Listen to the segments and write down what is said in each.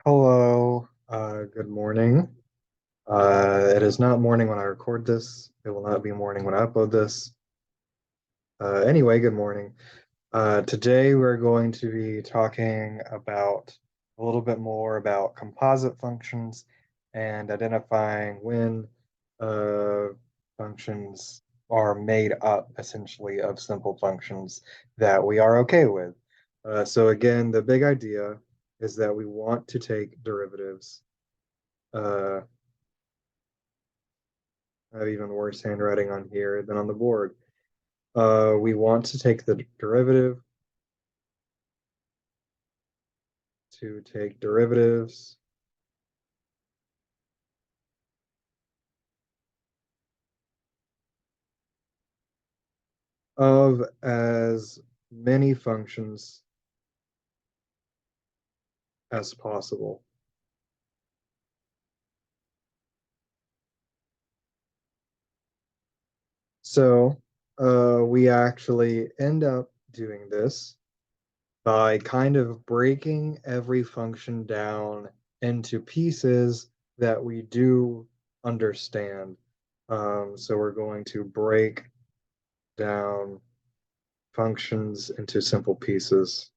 Hello, good morning. It is not morning when I record this. It will not be morning when I upload this. Anyway, good morning. Today we're going to be talking about a little bit more about composite functions and identifying when uh, functions are made up essentially of simple functions that we are okay with. So again, the big idea is that we want to take derivatives. Uh, I have even worse handwriting on here than on the board. We want to take the derivative to take derivatives of as many functions as possible. So we actually end up doing this by kind of breaking every function down into pieces that we do understand. So we're going to break down functions into simple pieces.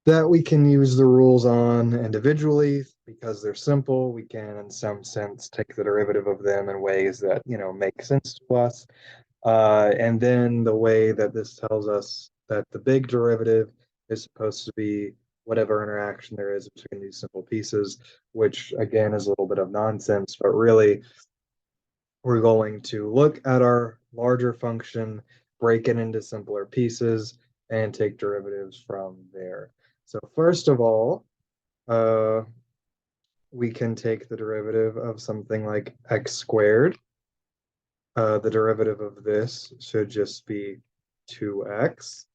That we can use the rules on individually because they're simple. We can, in some sense, take the derivative of them in ways that, make sense to us. And then the way that this tells us that the big derivative is supposed to be whatever interaction there is between these simple pieces, which again is a little bit of nonsense, but really we're going to look at our larger function, break it into simpler pieces, and take derivatives from there. So first of all, uh, we can take the derivative of something like x squared. The derivative of this should just be 2x,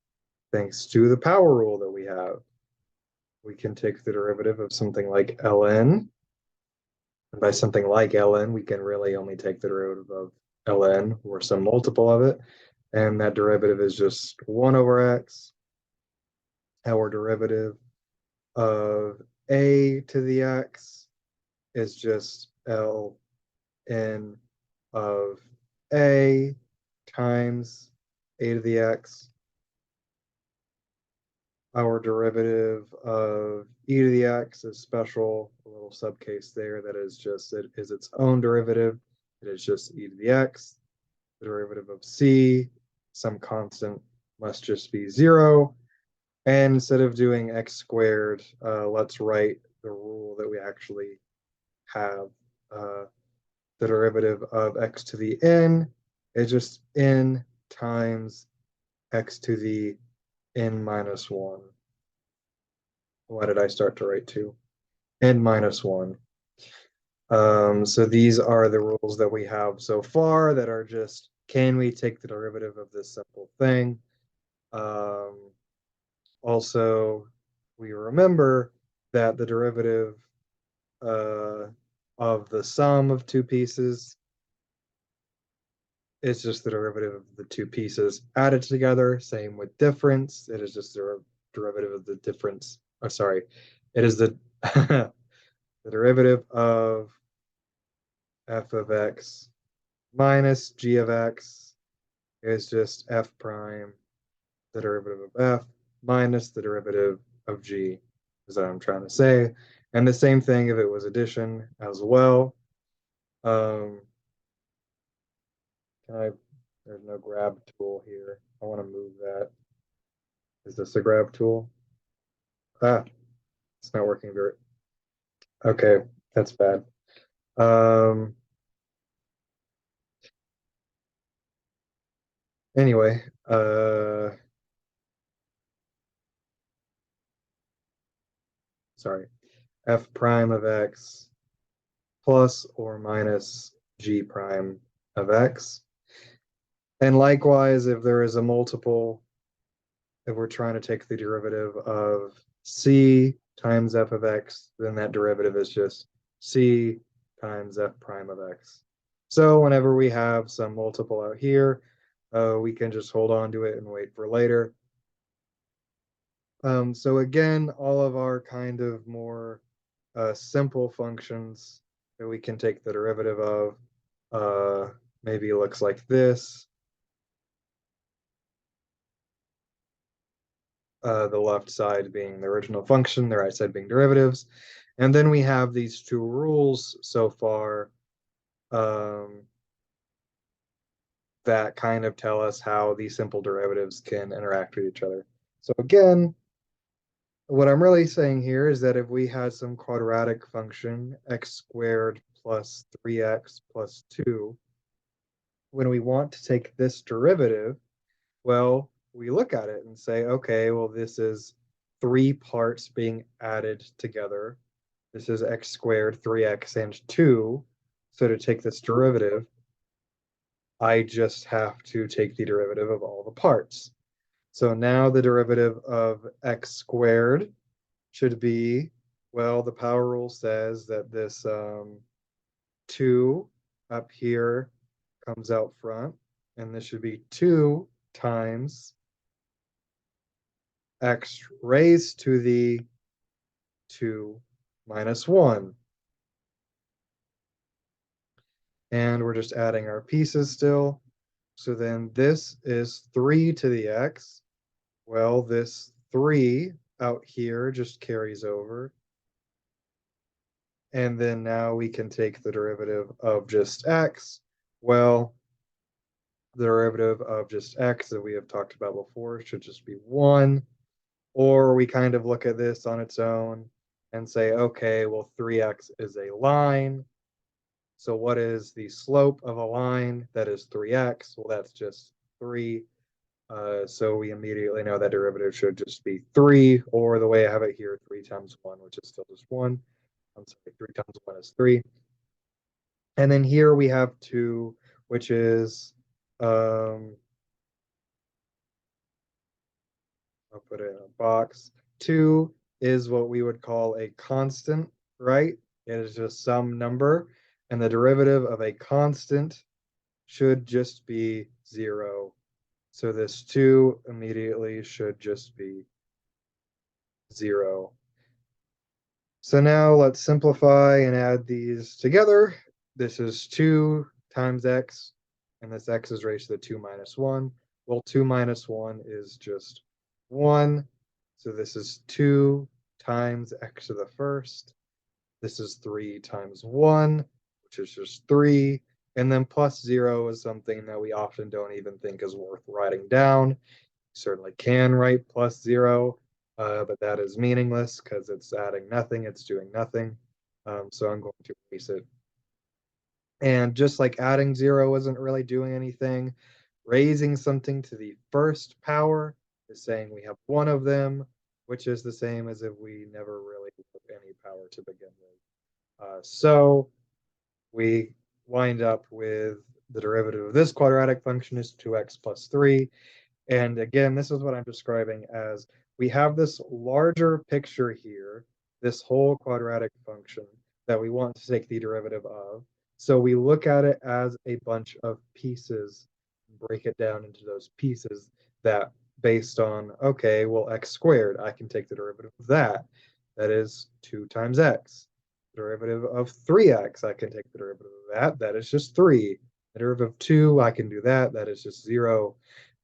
thanks to the power rule that we have. We can take the derivative of something like ln. And by something like ln, we can really only take the derivative of ln or some multiple of it. And that derivative is just 1 over x. Our derivative of a to the x is just ln of a times a to the x. Our derivative of e to the x is special, a little subcase there that is just, it is its own derivative. It is just e to the x. The derivative of c, some constant, must just be 0. And instead of doing x squared, let's write the rule that we actually have. The derivative of x to the n is just n times x to the n minus 1. Why did I start to write 2? N minus 1. So these are the rules that we have so far that are just, can we take the derivative of this simple thing? Um, Also, we remember that the derivative uh, of the sum of two pieces is just the derivative of the two pieces added together. Same with difference. It is just the derivative of the difference. Oh, sorry. It is the the derivative of f of x minus g of x is just f prime, the derivative of f minus the derivative of g, is what I'm trying to say. And the same thing if it was addition as well. Um, can I, there's no grab tool here. I want to move that. Is this a grab tool? Ah, it's not working very, okay, that's bad. Um, anyway, sorry, f prime of x plus or minus g prime of x. And likewise, if there is a multiple, if we're trying to take the derivative of c times f of x, then that derivative is just c times f prime of x. So whenever we have some multiple out here, we can just hold on to it and wait for later. So again, all of our kind of more simple functions that we can take the derivative of maybe looks like this. The left side being the original function, the right side being derivatives. And then we have these two rules so far that kind of tell us how these simple derivatives can interact with each other. So again, what I'm really saying here is that if we had some quadratic function, x squared plus 3x plus 2, when we want to take this derivative, well, we look at it and say, okay, well, this is three parts being added together. This is x squared, 3x, and 2. So to take this derivative, I just have to take the derivative of all the parts. So now the derivative of x squared should be, well, the power rule says that this 2 up here comes out front, and this should be 2 times x raised to the 2 minus 1. And we're just adding our pieces still. So then this is 3 to the x. Well, this 3 out here just carries over. And then now we can take the derivative of just x. Well, the derivative of just x that we have talked about before should just be 1. Or we kind of look at this on its own and say, okay, well, 3x is a line. So what is the slope of a line that is 3x? Well, that's just 3. So we immediately know that derivative should just be 3, or the way I have it here, 3 times 1, which is still just 1. I'm sorry, 3 times 1 is 3. And then here we have 2, which is, I'll put it in a box. 2 is what we would call a constant, right? It is just some number. And the derivative of a constant should just be 0. So this 2 immediately should just be 0. So now let's simplify and add these together. This is 2 times x, and this x is raised to the 2 minus 1. Well, 2 minus 1 is just 1. So this is 2 times x to the first. This is 3 times 1, which is just 3. And then plus 0 is something that we often don't even think is worth writing down. You certainly can write plus 0, but that is meaningless because it's adding nothing, it's doing nothing. So I'm going to erase it. And just like adding 0 isn't really doing anything, raising something to the first power is saying we have one of them, which is the same as if we never really put any power to begin with. So we wind up with the derivative of this quadratic function is 2x plus 3. And again, this is what I'm describing as we have this larger picture here, this whole quadratic function that we want to take the derivative of. So we look at it as a bunch of pieces, break it down into those pieces that based on, okay, well, x squared, I can take the derivative of that. That is 2 times x. Derivative of 3x, I can take the derivative of that. That is just 3. The derivative of 2, I can do that. That is just 0.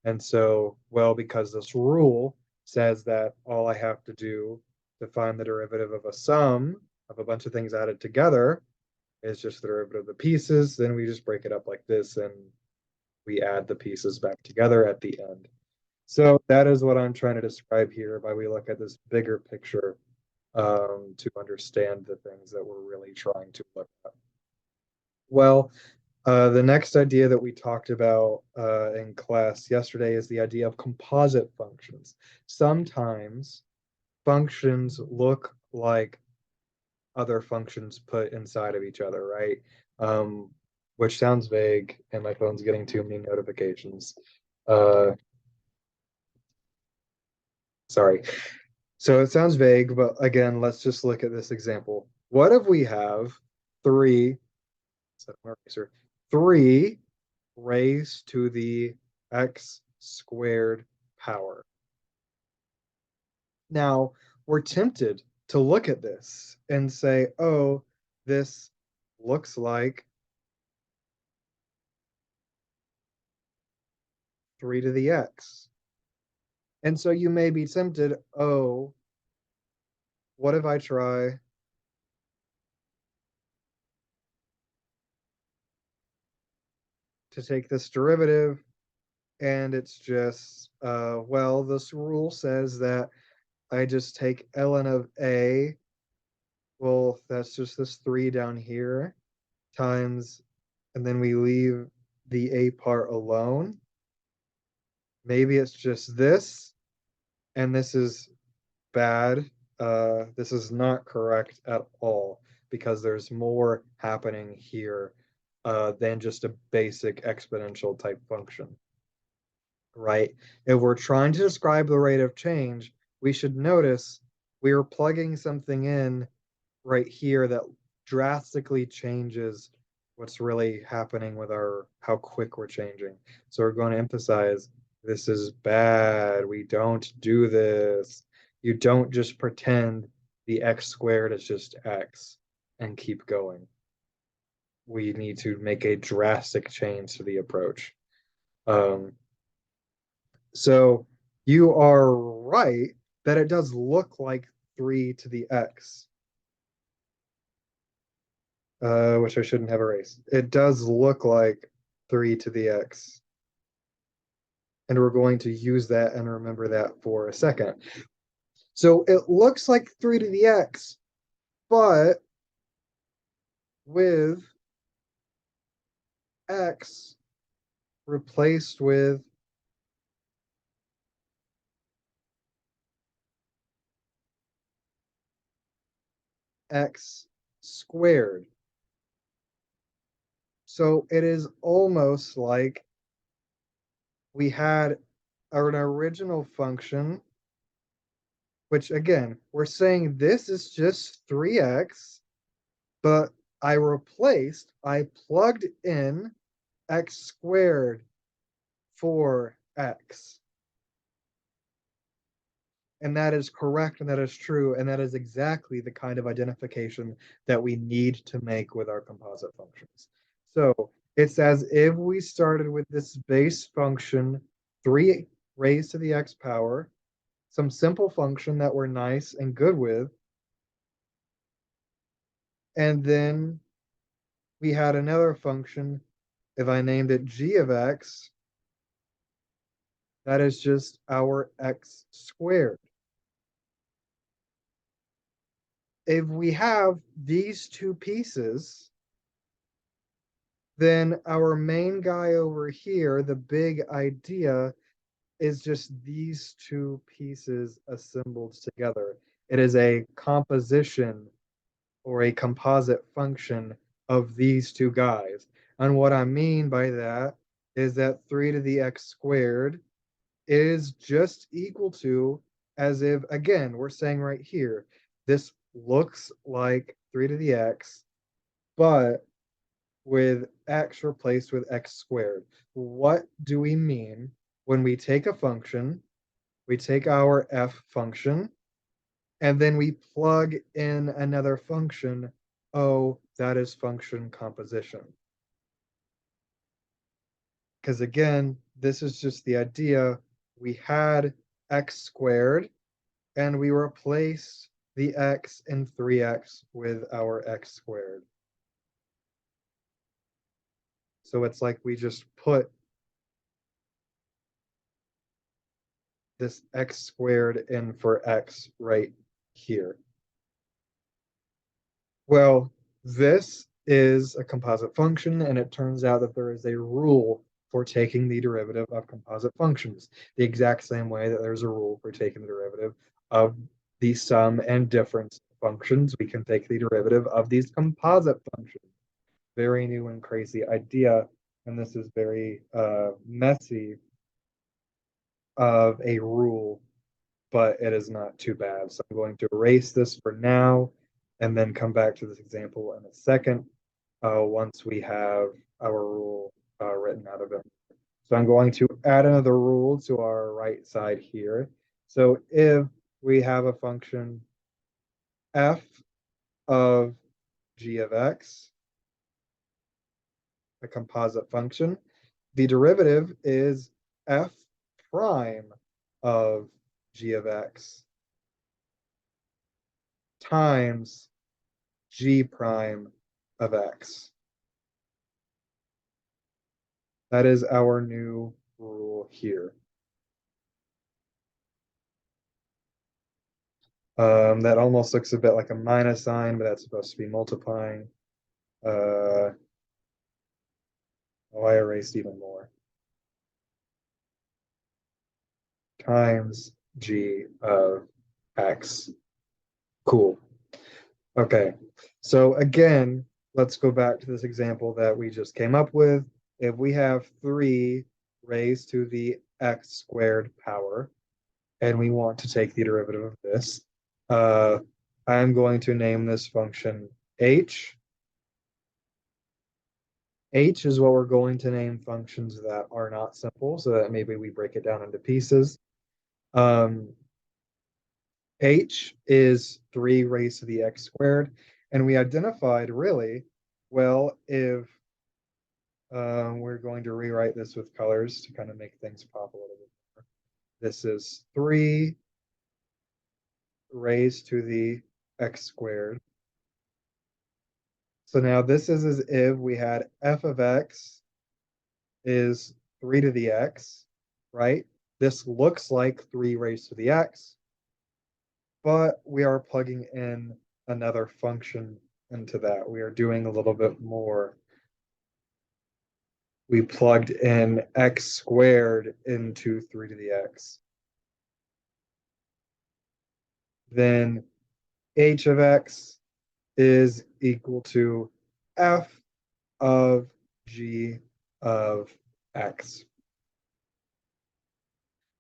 And so, well, because this rule says that all I have to do to find the derivative of a sum of a bunch of things added together is just the derivative of the pieces, then we just break it up like this and we add the pieces back together at the end. So that is what I'm trying to describe here by we look at this bigger picture to understand the things that we're really trying to look at. Well, the next idea that we talked about in class yesterday is the idea of composite functions. Sometimes functions look like other functions put inside of each other, right? Which sounds vague, and my phone's getting too many notifications. Uh, sorry. So it sounds vague, but again, let's just look at this example. What if we have 3 set of eraser, 3 raised to the x squared power. Now, we're tempted to look at this and say, oh, this looks like 3 to the x. And so you may be tempted, oh, what if I try to take this derivative and it's just, well, this rule says that I just take ln of a, well, that's just this 3 down here, times, and then we leave the a part alone. Maybe it's just this, and this is bad. This is not correct at all because there's more happening here than just a basic exponential type function, right? If we're trying to describe the rate of change, we should notice we are plugging something in right here that drastically changes what's really happening with our how quick we're changing. So we're going to emphasize this is bad. We don't do this. You don't just pretend the x squared is just x and keep going. We need to make a drastic change to the approach. Um, so you are right that it does look like 3 to the x, which I shouldn't have erased. It does look like 3 to the x. And we're going to use that and remember that for a second. So it looks like 3 to the x, but with x replaced with x squared. So it is almost like we had an original function, which again, we're saying this is just 3x, but I plugged in x squared for x. And that is correct, and that is true, and that is exactly the kind of identification that we need to make with our composite functions. So it's as if we started with this base function, 3 raised to the x power, some simple function that we're nice and good with, and then we had another function, if I named it g of x, that is just our x squared. If we have these two pieces, then our main guy over here, the big idea, is just these two pieces assembled together. It is a composition or a composite function of these two guys. And what I mean by that is that 3 to the x squared is just equal to, as if, again, we're saying right here, this looks like 3 to the x, but with x replaced with x squared. What do we mean when we take a function, we take our f function, and then we plug in another function? Oh, that is function composition. Because again, this is just the idea. We had x squared, and we replaced the x in 3x with our x squared. So it's like we just put this x squared in for x right here. Well, this is a composite function, and it turns out that there is a rule for taking the derivative of composite functions, the exact same way that there's a rule for taking the derivative of the sum and difference functions. We can take the derivative of these composite functions. Very new and crazy idea, and this is very messy of a rule, but it is not too bad. So I'm going to erase this for now and then come back to this example in a second. once we have our rule written out of it. So I'm going to add another rule to our right side here. So if we have a function f of g of x, a composite function, the derivative is f prime of g of x times g prime of x. That is our new rule here. That almost looks a bit like a minus sign, but that's supposed to be multiplying. Oh, I erased even more. Times g of x. Cool. Okay. So again, let's go back to this example that we just came up with. If we have 3 raised to the x squared power, and we want to take the derivative of this, I'm going to name this function h. H is what we're going to name functions that are not simple, so that maybe we break it down into pieces. Um, H is 3 raised to the x squared, and we identified really, well, if we're going to rewrite this with colors to kind of make things pop a little bit more. This is 3 raised to the x squared. So now this is as if we had f of x is 3 to the x, right? This looks like 3 raised to the x, but we are plugging in another function into that. We are doing a little bit more. We plugged in x squared into 3 to the x. Then h of x is equal to f of g of x.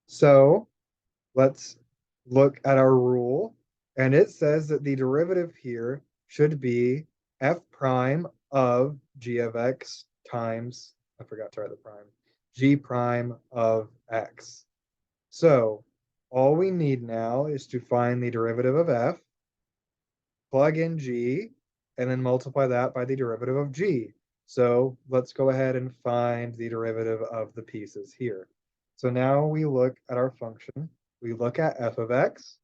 So let's look at our rule. And it says that the derivative here should be f prime of g of x times, I forgot to write the prime, g prime of x. So all we need now is to find the derivative of f, plug in g, and then multiply that by the derivative of g. So let's go ahead and find the derivative of the pieces here. So now we look at our function. We look at f of x,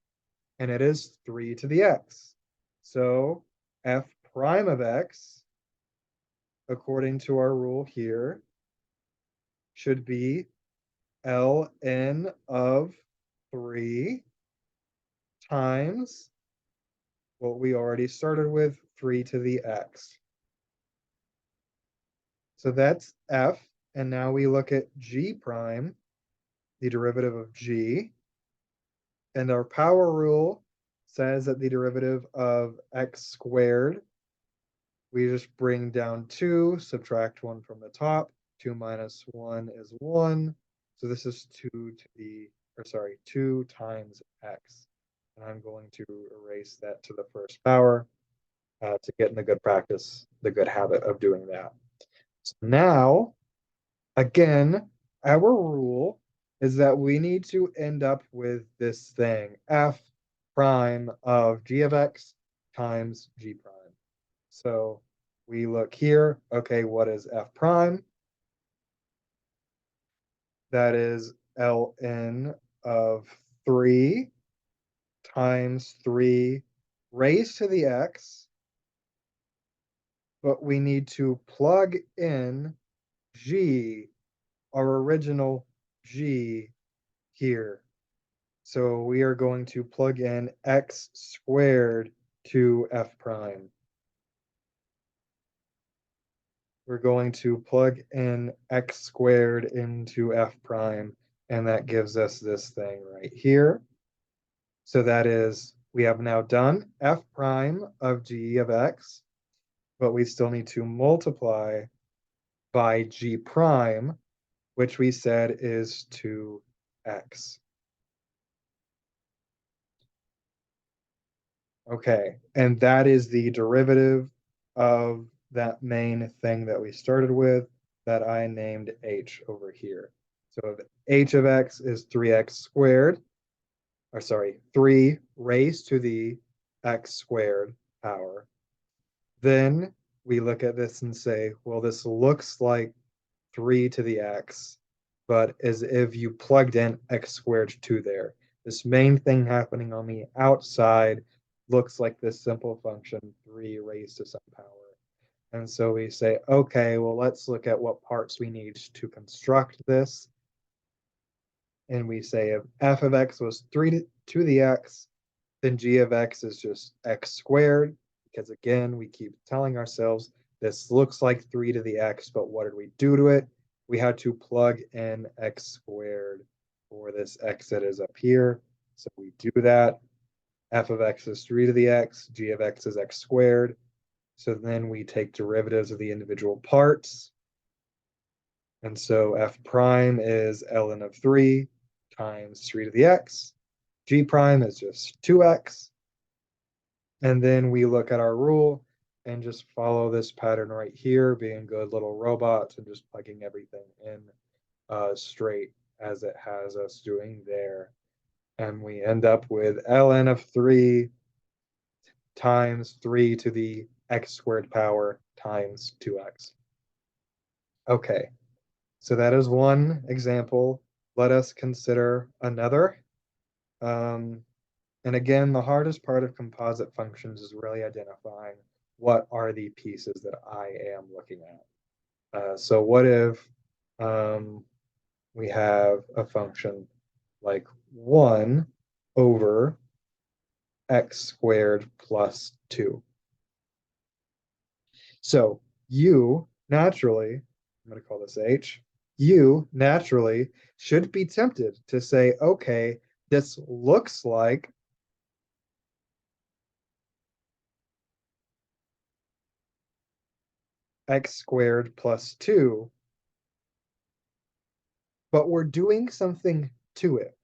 and it is 3 to the x. So f prime of x, according to our rule here, should be ln of 3 times what we already started with, 3 to the x. So that's f, and now we look at g prime, the derivative of g, and our power rule says that the derivative of x squared, we just bring down 2, subtract 1 from the top. 2 minus 1 is 1. So this is 2 to the, or sorry, 2 times x. And I'm going to erase that to the first power to get in the good practice, the good habit of doing that. So now, again, our rule is that we need to end up with this thing, f prime of g of x times g prime. So we look here, okay, what is f prime? That is ln of 3 times 3 raised to the x, but we need to plug in g, our original g here. So we are going to plug in x squared to f prime. We're going to plug in x squared into f prime, and that gives us this thing right here. So that is, we have now done f prime of g of x, but we still need to multiply by g prime, which we said is 2x. Okay, and that is the derivative of that main thing that we started with that I named h over here. So if h of x is 3x squared, or sorry, 3 raised to the x squared power, then we look at this and say, well, this looks like 3 to the x, but as if you plugged in x squared to there. This main thing happening on the outside looks like this simple function, 3 raised to some power. And so we say, okay, well, let's look at what parts we need to construct this. And we say if f of x was 3 to the x, then g of x is just x squared, because again, we keep telling ourselves this looks like 3 to the x, but what did we do to it? We had to plug in x squared for this x that is up here. So we do that. F of x is 3 to the x, g of x is x squared. So then we take derivatives of the individual parts. And so f prime is ln of 3 times 3 to the x. G prime is just 2x. And then we look at our rule and just follow this pattern right here, being good little robots and just plugging everything in straight as it has us doing there. And we end up with ln of 3 times 3 to the x squared power times 2x. Okay, so that is one example. Let us consider another. And again, the hardest part of composite functions is really identifying what are the pieces that I am looking at. So what if we have a function like 1 over x squared plus 2? So you naturally, I'm going to call this h, you naturally should be tempted to say, okay, this looks like x squared plus 2, but we're doing something to it.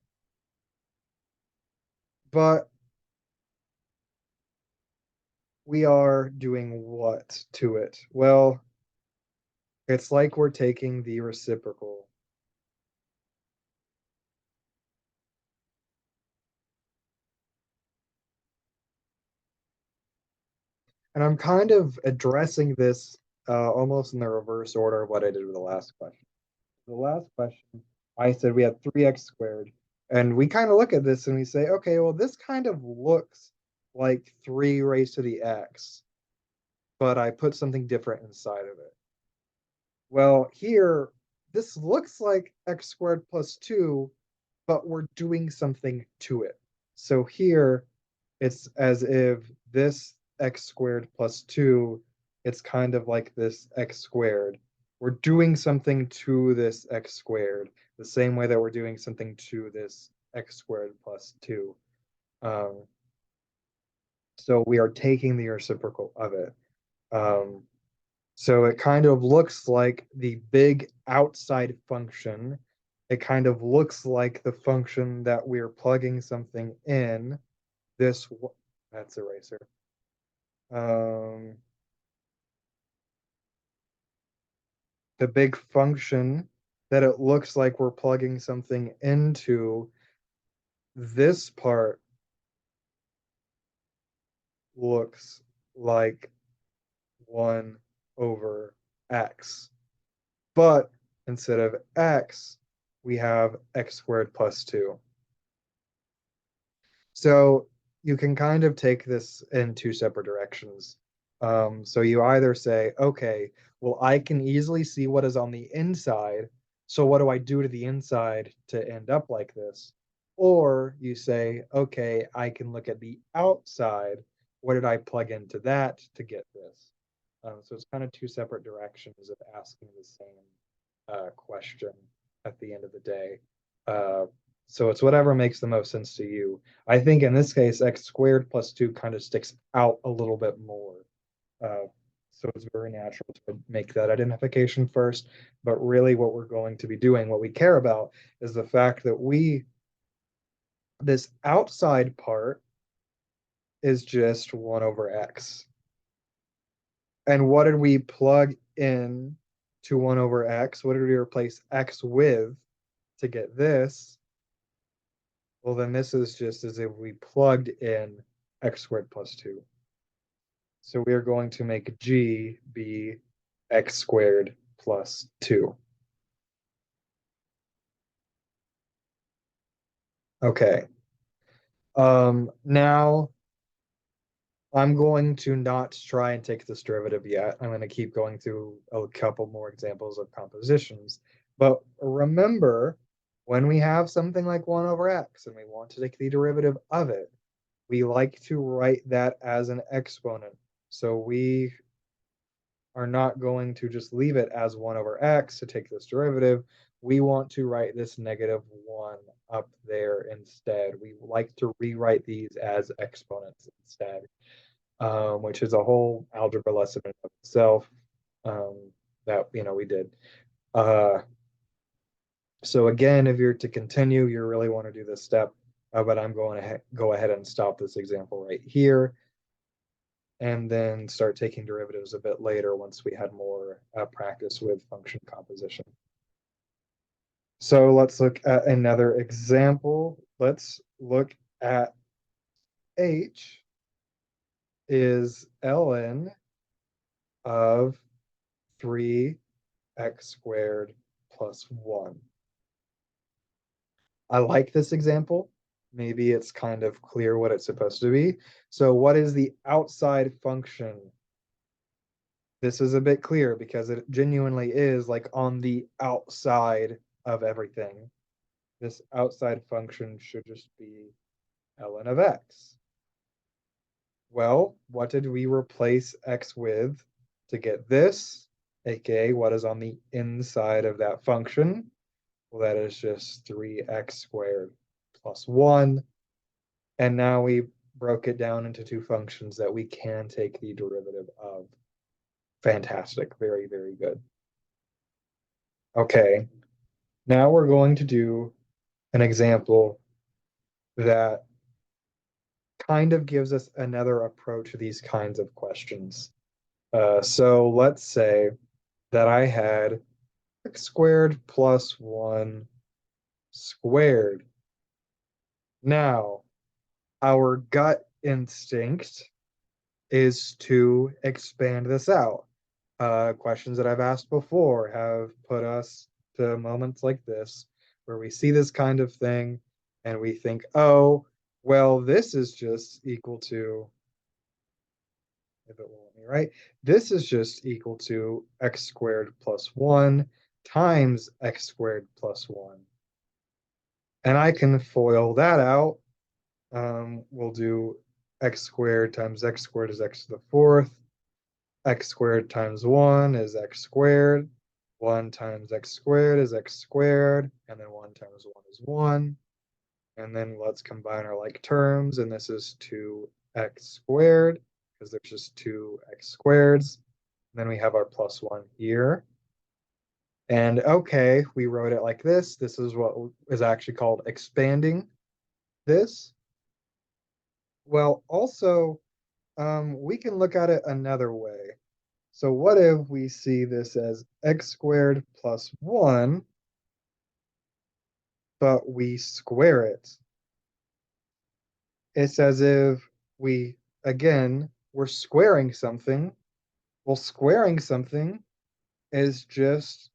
But we are doing what to it? Well, it's like we're taking the reciprocal. And I'm kind of addressing this almost in the reverse order of what I did with the last question. The last question, I said we had 3x squared. And we kind of look at this and we say, okay, well, this kind of looks like 3 raised to the x, but I put something different inside of it. Well, here, this looks like x squared plus 2, but we're doing something to it. So here, it's as if this x squared plus 2, it's kind of like this x squared. We're doing something to this x squared, the same way that we're doing something to this x squared plus 2. Um, so we are taking the reciprocal of it. Um, So it kind of looks like the big outside function. It kind of looks like the function that we're plugging something in. This, that's eraser. Um, the big function that it looks like we're plugging something into, this part looks like 1 over x. But instead of x, we have x squared plus 2. So you can kind of take this in two separate directions. So you either say, okay, well, I can easily see what is on the inside. So what do I do to the inside to end up like this? Or you say, okay, I can look at the outside. What did I plug into that to get this? So it's kind of two separate directions of asking the same question at the end of the day. Uh, so it's whatever makes the most sense to you. I think in this case, x squared plus 2 kind of sticks out a little bit more. Uh, so it's very natural to make that identification first. But really, what we're going to be doing, what we care about, is the fact that this outside part is just 1 over x. And what did we plug in to 1 over x? What did we replace x with to get this? Well, then this is just as if we plugged in x squared plus 2. So we are going to make g be x squared plus 2. Okay. Now I'm going to not try and take this derivative yet. I'm going to keep going through a couple more examples of compositions. But remember, when we have something like 1 over x and we want to take the derivative of it, we like to write that as an exponent. So we are not going to just leave it as 1 over x to take this derivative. We want to write this negative 1 up there instead. We like to rewrite these as exponents instead, which is a whole algebra lesson in itself, that we did. So again, if you're to continue, you really want to do this step, but I'm going to go ahead and stop this example right here, and then start taking derivatives a bit later once we had more practice with function composition. So let's look at another example. Let's look at h is ln of 3x squared plus 1. I like this example. Maybe it's kind of clear what it's supposed to be. So what is the outside function? This is a bit clear because it genuinely is like on the outside of everything. This outside function should just be ln of x. Well, what did we replace x with to get this? AKA, what is on the inside of that function? Well, that is just 3x squared plus 1. And now we broke it down into two functions that we can take the derivative of. Fantastic. Very, very good. Okay. Now we're going to do an example that kind of gives us another approach to these kinds of questions. So let's say that I had x squared plus 1 squared. Now, our gut instinct is to expand this out. Questions that I've asked before have put us to moments like this where we see this kind of thing and we think, oh, well, this is just equal to, if it will let me, right? This is just equal to x squared plus 1 times x squared plus 1. And I can FOIL that out. We'll do x squared times x squared is x to the fourth. X squared times 1 is x squared. 1 times x squared is x squared. And then 1 times 1 is 1. And then let's combine our like terms. And this is 2x squared because there's just 2x squareds. And then we have our plus 1 here. And okay, we wrote it like this. This is what is actually called expanding this. Well, also, we can look at it another way. So what if we see this as x squared plus 1, but we square it? It's as if we, again, we're squaring something. Well, squaring something is just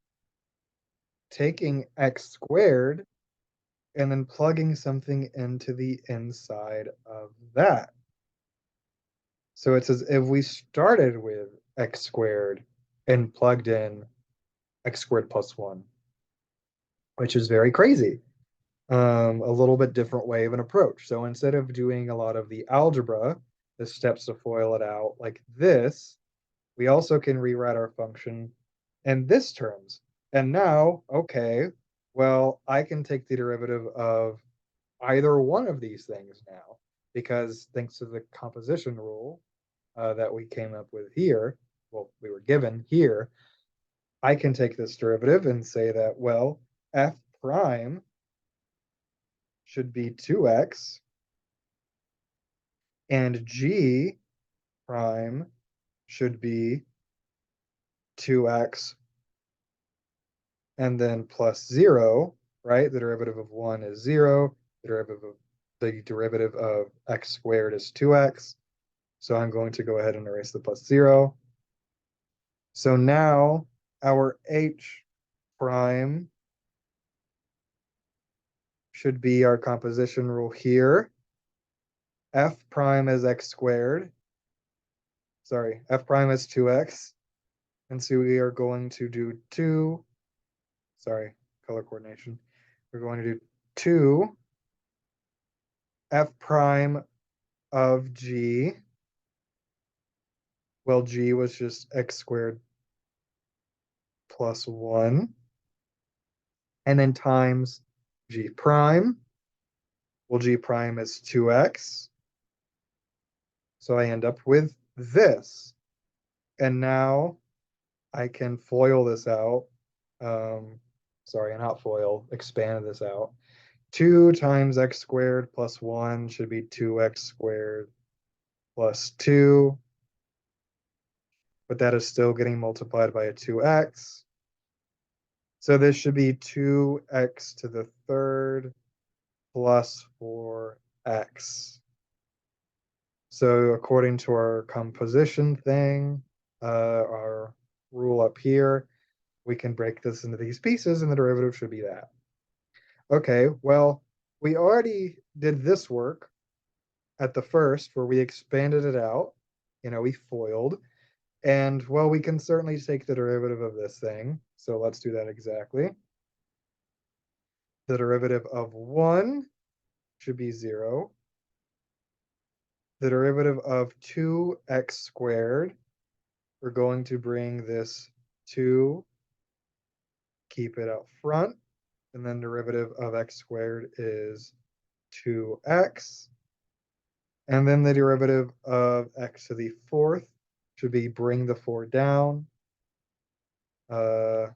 taking x squared and then plugging something into the inside of that. So it's as if we started with x squared and plugged in x squared plus 1, which is very crazy. A little bit different way of an approach. So instead of doing a lot of the algebra, the steps to FOIL it out like this, we also can rewrite our function in this terms. And now, okay, well, I can take the derivative of either one of these things now, because thanks to the composition rule that we came up with here, well, we were given here, I can take this derivative and say that, well, f prime should be 2x and g prime should be 2x and then plus 0, right? The derivative of 1 is 0. The derivative of x squared is 2x. So I'm going to go ahead and erase the plus 0. So now our h prime should be our composition rule here. F prime is x squared. Sorry, f prime is 2x. And so we are going to do 2. Sorry, color coordination. We're going to do 2 f prime of g. Well, g was just x squared plus 1. And then times g prime. Well, g prime is 2x. So I end up with this. And now I can FOIL this out. Sorry, not FOIL, expand this out. 2 times x squared plus 1 should be 2x squared plus 2. But that is still getting multiplied by a 2x. So this should be 2x to the third plus 4x. So according to our composition thing, our rule up here, we can break this into these pieces and the derivative should be that. Okay, well, we already did this work at the first where we expanded it out. We FOILed. And well, we can certainly take the derivative of this thing. So let's do that exactly. The derivative of 1 should be 0. The derivative of 2x squared, we're going to bring this 2, keep it out front, and then derivative of x squared is 2x. And then the derivative of x to the fourth should be bring the 4 down. Bring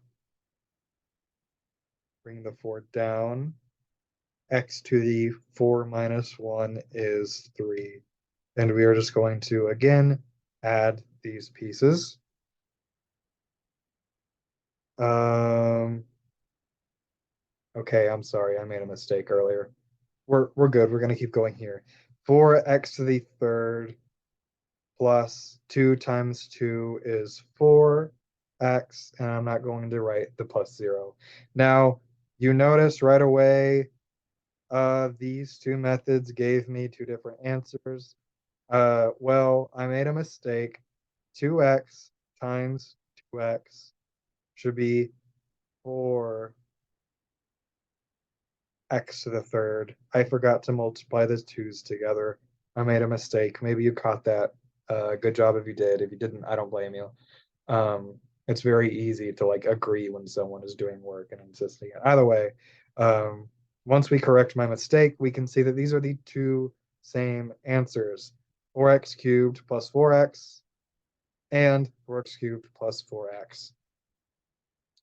the 4 down. X to the 4 minus 1 is 3. And we are just going to, again, add these pieces. Okay, I'm sorry, I made a mistake earlier. We're good, we're gonna keep going here. 4x to the third plus 2 times 2 is 4x, and I'm not going to write the plus 0. Now, you notice right away, these two methods gave me two different answers. Well, I made a mistake. 2x times 2x should be 4x to the third. I forgot to multiply the 2's together. I made a mistake. Maybe you caught that. Good job if you did. If you didn't, I don't blame you. It's very easy to like agree when someone is doing work and insisting it. Either way, once we correct my mistake, we can see that these are the two same answers. 4x cubed plus 4x and 4x cubed plus 4x.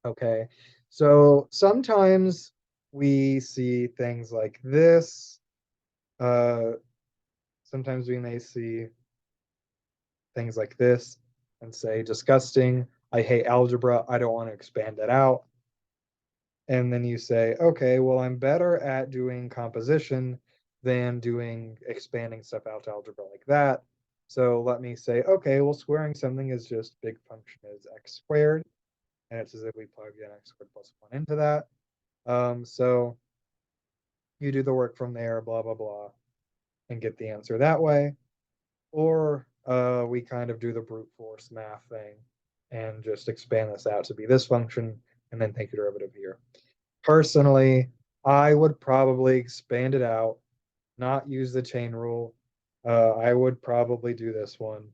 Okay, so sometimes we see things like this. Sometimes we may see things like this and say, disgusting, I hate algebra, I don't want to expand it out. And then you say, okay, well, I'm better at doing composition than doing expanding stuff out to algebra like that. So let me say, okay, well, squaring something is just big function is x squared. And it's as if we plugged in x squared plus 1 into that. So you do the work from there, blah, blah, blah, and get the answer that way. Or we kind of do the brute force math thing and just expand this out to be this function and then take the derivative here. Personally, I would probably expand it out, not use the chain rule. I would probably do this one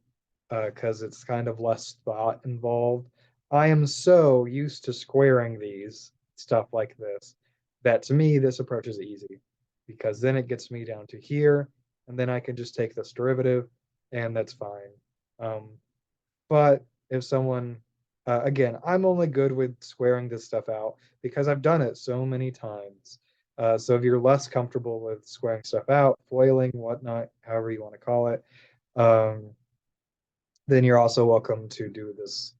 because it's kind of less thought involved. I am so used to squaring these stuff like this that to me this approach is easy because then it gets me down to here and then I can just take this derivative and that's fine. But if someone, again, I'm only good with squaring this stuff out because I've done it so many times. So if you're less comfortable with squaring stuff out, foiling, whatnot, however you want to call it, then you're also welcome to do this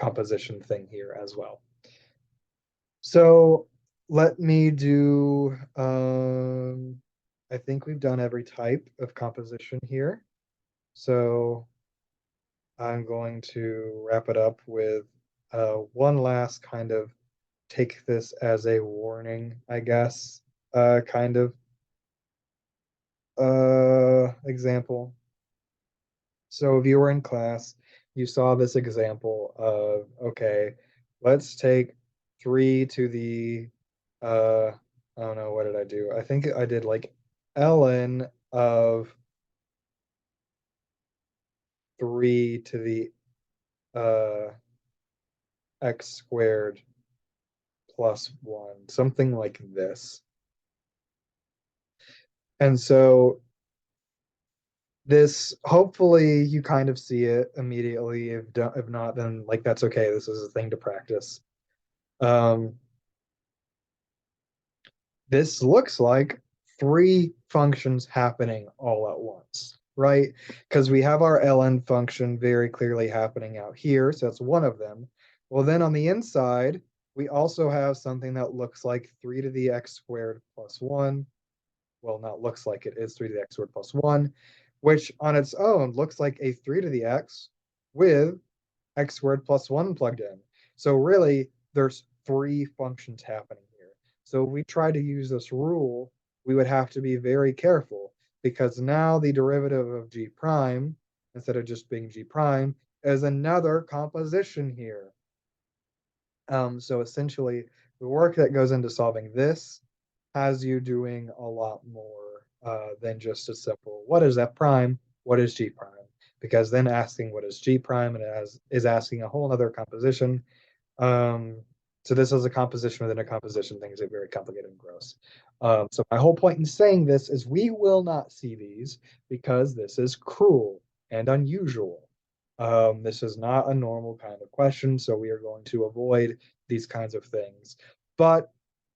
composition thing here as well. So let me do, I think we've done every type of composition here. So I'm going to wrap it up with one last kind of take this as a warning, I guess, kind of example. So if you were in class, you saw this example of, okay, let's take 3 to the, I don't know, what did I do? I think I did like ln of 3 to the x squared plus 1, something like this. And so this, hopefully you kind of see it immediately. If not, then like that's okay. This is a thing to practice. Um, this looks like 3 functions happening all at once, right? Because we have our ln function very clearly happening out here, so that's one of them. Well, then on the inside, we also have something that looks like 3 to the x squared plus 1. Well, not looks like, it is 3 to the x squared plus 1, which on its own looks like a 3 to the x with x squared plus 1 plugged in. So really, there's 3 functions happening here. So if we try to use this rule, we would have to be very careful, because now the derivative of g prime, instead of just being g prime, is another composition here. So essentially, the work that goes into solving this has you doing a lot more than just a simple what is f prime, what is g prime, because then asking what is g prime and is asking a whole other composition. Um, so this is a composition within a composition. Things are very complicated and gross. So my whole point in saying this is we will not see these because this is cruel and unusual. This is not a normal kind of question, so we are going to avoid these kinds of things. But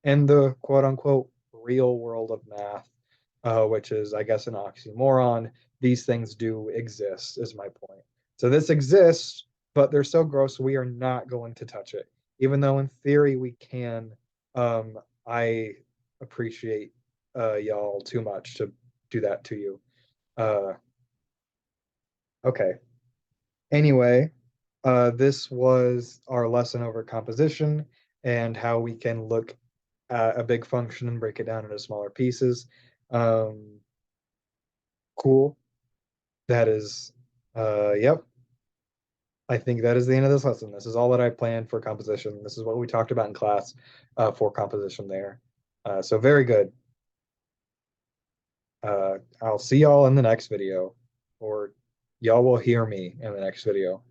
in the quote unquote real world of math, which is, I guess, an oxymoron, these things do exist, is my point. So this exists, but they're so gross, we are not going to touch it. Even though in theory we can, I appreciate y'all too much to do that to you. Uh, okay. Anyway, this was our lesson over composition and how we can look at a big function and break it down into smaller pieces. Um, cool. That is, yep. I think that is the end of this lesson. This is all that I planned for composition. This is what we talked about in class for composition there. So very good. I'll see y'all in the next video, or y'all will hear me in the next video.